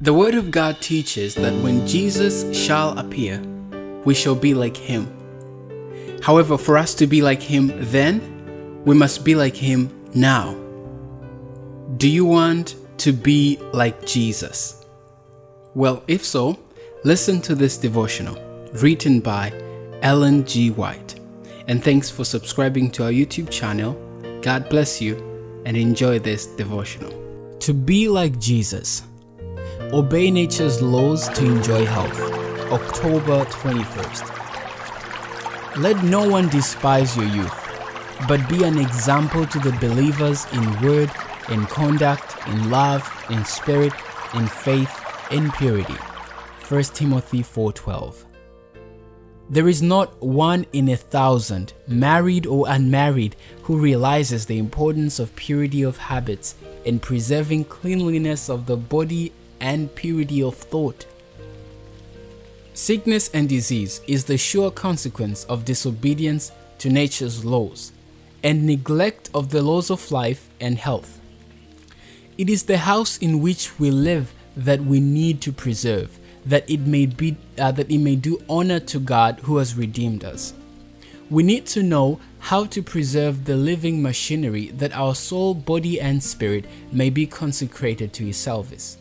The Word of God teaches that when Jesus shall appear, we shall be like Him. However, for us to be like Him then, we must be like Him now. Do you want to be like Jesus? Well, if so, listen to this devotional written by Ellen G. White. And thanks for subscribing to our YouTube channel. God bless you and enjoy this devotional. To be like Jesus. Obey nature's laws to enjoy health. October 21st. Let no one despise your youth, but be an example to the believers in word, in conduct, in love, in spirit, in faith, in purity. 1 Timothy 4:12. There is not one in 1,000, married or unmarried, who realizes the importance of purity of habits in preserving cleanliness of the body and purity of thought. Sickness and disease is the sure consequence of disobedience to nature's laws and neglect of the laws of life and health. It is the house in which we live that we need to preserve, that it may do honor to God who has redeemed us. We need to know how to preserve the living machinery that our soul, body, and spirit may be consecrated to His service.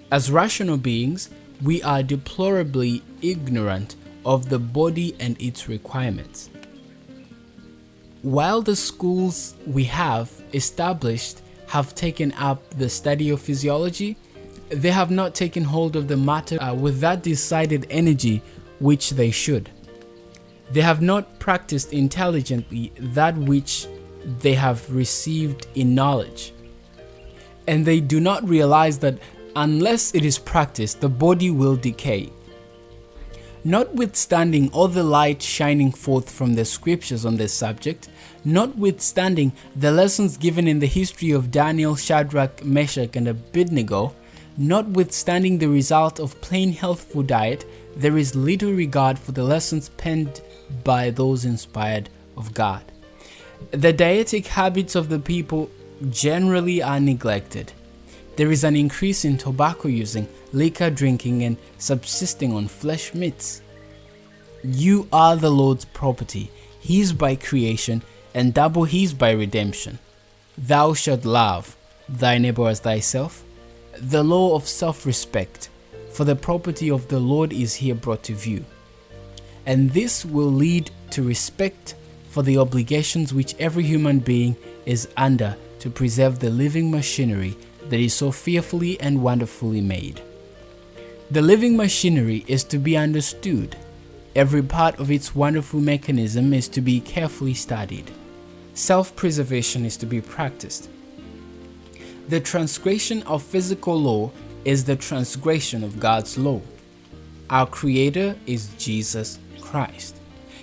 As rational beings, we are deplorably ignorant of the body and its requirements. While the schools we have established have taken up the study of physiology, they have not taken hold of the matter with that decided energy which they should. They have not practiced intelligently that which they have received in knowledge. And they do not realize that unless it is practiced, the body will decay. Notwithstanding all the light shining forth from the scriptures on this subject, notwithstanding the lessons given in the history of Daniel, Shadrach, Meshach, and Abednego, notwithstanding the result of plain healthful diet, there is little regard for the lessons penned by those inspired of God. The dietetic habits of the people generally are neglected. There is an increase in tobacco using, liquor drinking, and subsisting on flesh meats. You are the Lord's property, His by creation, and double His by redemption. Thou shalt love thy neighbor as thyself. The law of self-respect, for the property of the Lord is here brought to view. And this will lead to respect for the obligations which every human being is under to preserve the living machinery that is so fearfully and wonderfully made. The living machinery is to be understood. Every part of its wonderful mechanism is to be carefully studied. Self-preservation is to be practiced. The transgression of physical law is the transgression of God's law. Our Creator is Jesus Christ.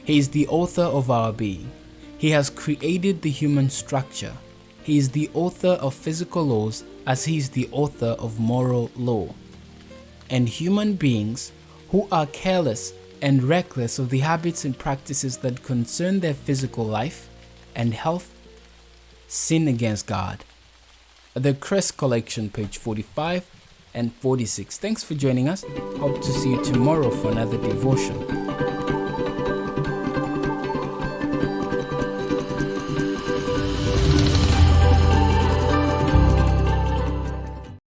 He is the author of our being. He has created the human structure. He is the author of physical laws as He is the author of moral law. And human beings who are careless and reckless of the habits and practices that concern their physical life and health sin against God. The Crest Collection, page 45 and 46. Thanks for joining us. Hope to see you tomorrow for another devotion.